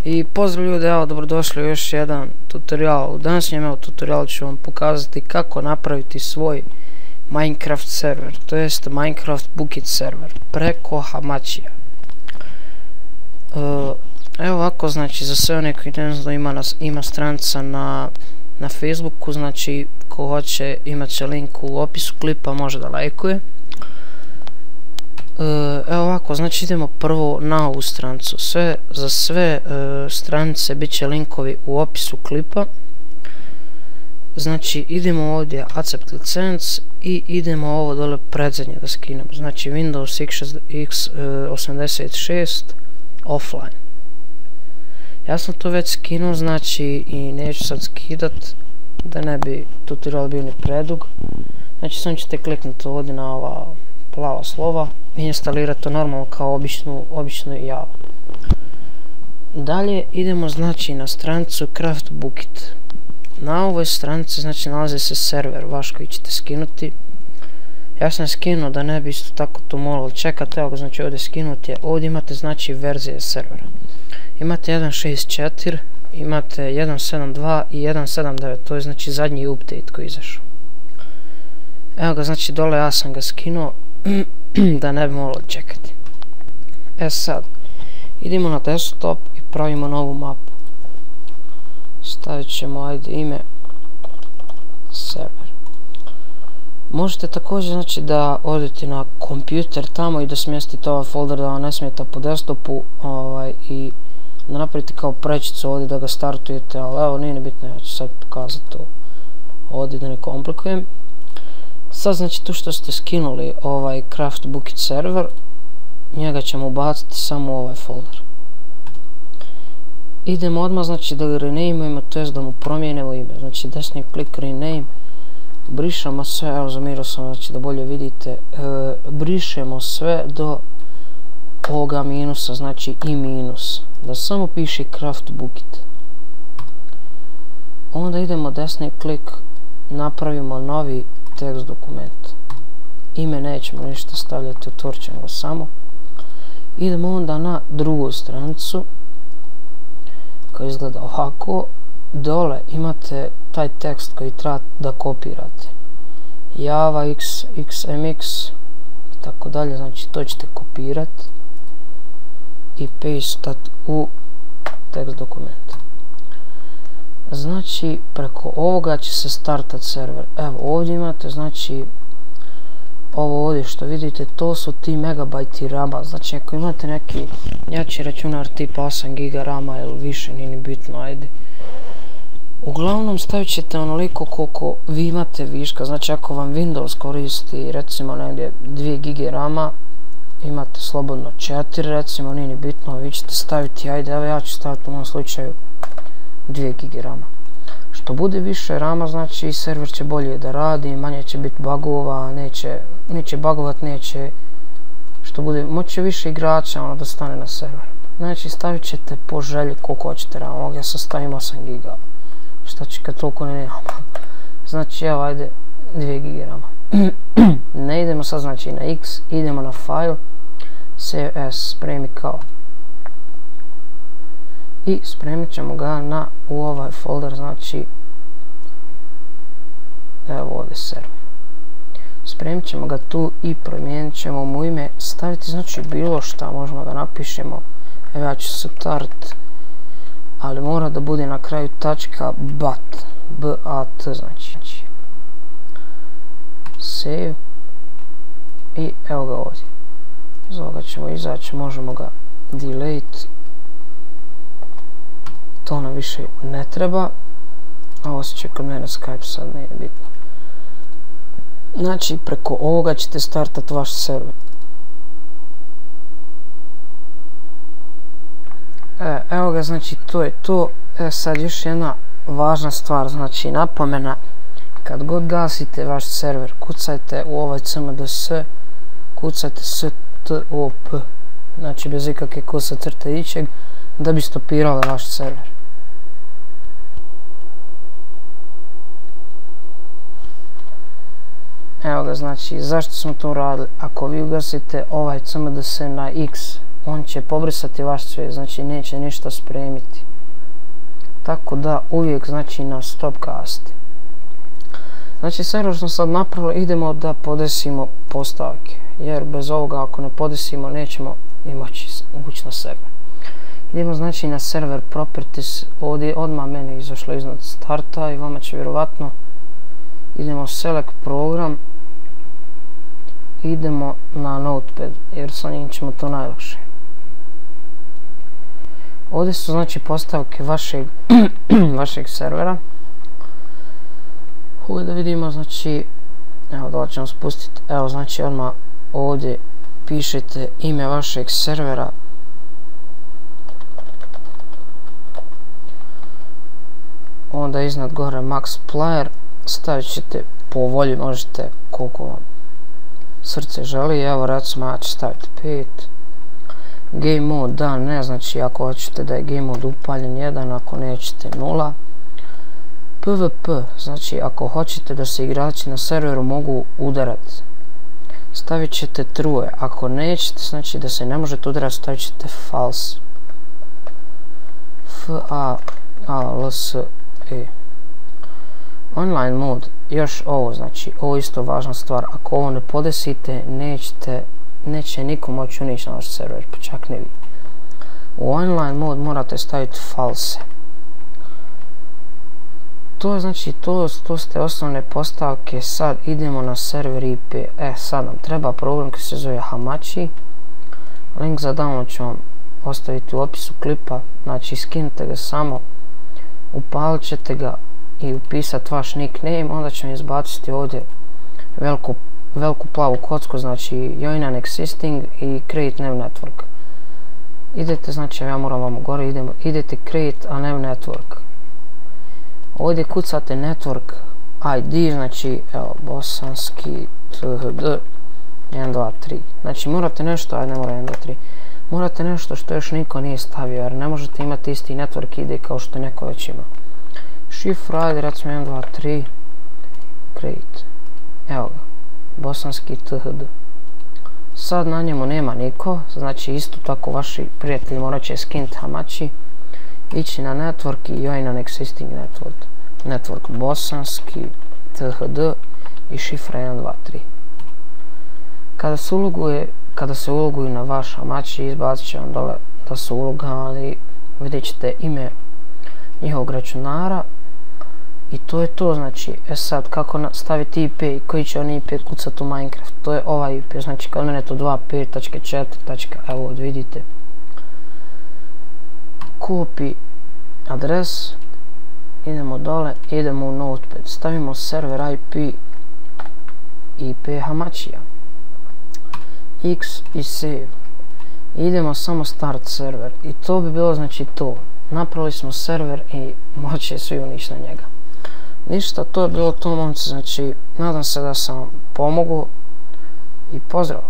I pozdrav ljudi, evo dobrodošli u još jedan tutorial. U današnjem tutorialu ću vam pokazati kako napraviti svoj Minecraft server, to jest Minecraft Bukkit server preko Hamachija. Evo ovako, znači za sve one koji ne znaju, ima stranica na Facebooku, znači ko hoće imat će link u opisu klipa, može da lajkuje. Evo ovako, znači idemo prvo na ovu stranicu. Za sve stranice bit će linkovi u opisu klipa. Znači idemo ovdje accept license i idemo ovo dole predzadnje da skinemo. Znači Windows x86 offline. Ja sam to već skinuo, znači i neću sad skidat da ne bi tutorial bio ni predug. Znači samo ćete kliknuti ovdje na ova plava slova i instalirati to normalno kao običnu Java. Dalje idemo znači na stranicu Craft Bukkit. Na ovoj stranici znači nalazi se server vaš koji ćete skinuti. Ja sam skinuo da ne bi isto tako to moralo čekati. Evo ga, znači ovdje skinuti je. Ovdje imate znači verzije servera. Imate 1.6.4, imate 1.7.2 i 1.7.9, to je znači zadnji update koji je izašao. Evo ga, znači dole ja sam ga skinuo da ne bi moralo čekati. Sad idemo na desktop i pravimo novu mapu. Stavit ćemo ajde ime server. Možete također znači da odete na kompjuter tamo i da smjestite ovaj folder da vam ne smeta po desktopu i da napravite kao prečicu ovdje da ga startujete, ali evo nije bitno, ja ću sad pokazati to ovdje da ne komplikujem. Sad znači tu što ste skinuli ovaj Craft Bukkit server, njega ćemo ubaciti samo u ovaj folder. Idemo odmah znači da ga renameujemo, to jest da mu promijenimo ime. Znači desni klik rename, brišemo sve, evo zamirao sam znači da bolje vidite, brišemo sve do ovoga minusa, znači i minus, da samo piše Craft Bukkit. Onda idemo desni klik, napravimo novi tekst dokument. Ime nećemo ništa stavljati, otvorit ćemo ga samo. Idemo onda na drugu stranicu koja izgleda ovako. Dole imate taj tekst koji treba da kopirate. Java, xmx i tako dalje, znači to ćete kopirati i pastat u tekst dokument. Znači preko ovoga će se startat server. Evo ovdje imate znači ovo ovdje što vidite, to su ti megabajti rama. Znači ako imate neki jači računar tipa 8 giga rama ili više, nije ni bitno, ajde. Uglavnom stavit ćete onoliko koliko vi imate viška. Znači ako vam Windows koristi recimo negdje 2 gige rama, imate slobodno 4 recimo, nije ni bitno, vi ćete staviti, ajde evo ja ću staviti u ovom slučaju 2 gige rama. Što bude više rama, znači server će bolje da radi, manje će biti bugova, neće bugovat, što bude, moće više igrača da stane na server. Znači stavit ćete po želji koliko hoćete rama, ovdje ja sad stavim 8 giga, šta će kad toliko ne nemamo. Znači evo ajde 2 gige rama. Ne idemo sad znači na X, idemo na file, save as, spremi kao. I spremit ćemo ga u ovaj folder, znači evo ovdje server. Spremit ćemo ga tu i promijenit ćemo mu ime, staviti znači bilo šta, možemo da napišemo, evo ja ću start, ali mora da bude na kraju .bat, bat znači. Save i evo ga ovdje. Iz ovoga ćemo izaći, možemo ga delete. To nam više ne treba. A ovo se će kod mene Skype, sad nije bitno. Znači preko ovoga ćete startati vaš server. Evo ga, znači to je to. Sad još jedna važna stvar, znači napomena. Kad god gasite vaš server, kucajte u ovaj cmds, kucajte stop, znači bez ikakve kosa crte ičeg, da bi stopirali vaš server. Evo ga, znači zašto smo to radili? Ako vi ugasite ovaj cmds na x on će pobrisati vaš svijet, znači neće ništa spremiti. Tako da uvijek znači na stopcasti. Znači server smo sad napravili, idemo da podesimo postavke, jer bez ovoga ako ne podesimo nećemo moći ući na server. Idemo znači na server properties, ovdje odmah meni izašlo iznad starta i vama će vjerovatno. Idemo select program, idemo na notepad jer sa njim ćemo to najlakše. Ovdje su znači postavke vašeg servera. Ovdje da vidimo, znači, evo da ćemo spustiti, evo znači odmah ovdje pišete ime vašeg servera. Onda iznad gore max player, stavit ćete po volji, možete koliko vam srce želi, evo recimo ja ću staviti 5. Game mode da, ne, znači ako hoćete da je game mode upaljen 1, ako nećete 0. PvP, znači ako hoćete da se igrači na serveru mogu udarati, stavit ćete true, ako nećete, znači da se ne možete udarati, stavit ćete false. F-A-L-S-E. Online mod, još ovo, znači ovo isto važna stvar, ako ovo ne podesite neće niko moći unići na vaš server, pa čak ne vi. U online mod morate staviti false. To je znači, to ste osnovne postavke. Sad idemo na server IP. Sad nam treba program koji se zove Hamachi. Link za download ću vam ostaviti u opisu klipa. Znači skinite ga samo, upalit ćete ga i upisati vaš nickname, onda ćemo izbaciti ovdje veliku plavu kocku, znači join an existing i create new network. Idete, znači ja moram vam gore, idete create a new network. Ovdje kucate network ID, znači evo bosanski THD 1, 2, 3. Znači morate nešto, ajde ne mora 1, 2, 3. Morate nešto što još niko nije stavio, jer ne možete imati isti network ID kao što neko već ima. Šifra, ajde recimo 1, 2, 3. Create. Evo ga. Bosanski THD. Sad na njemu nema niko, znači isto tako vaši prijatelji morat će skinti Hamachi, ići na network i join an existing network bosanski THD i šifra 1, 2, 3. Kada se uloguju na vaš Hamachi, izbacit će vam dole da su ulogali, vidjet ćete ime njihovog računara i to je to. Znači, sad kako staviti IP i koji će on IP kucati u Minecraft, to je ovaj IP, znači kod mene je to 2.5.4. Evo ovdje vidite. Copy adres, idemo dole, idemo u notepad, stavimo server IP Hamachija, X i save, idemo samo start server i to bi bilo znači to. Napravili smo server i moće svi unići na njega. Ništa, to je bilo to momci, znači nadam se da sam vam pomogao i pozdrav.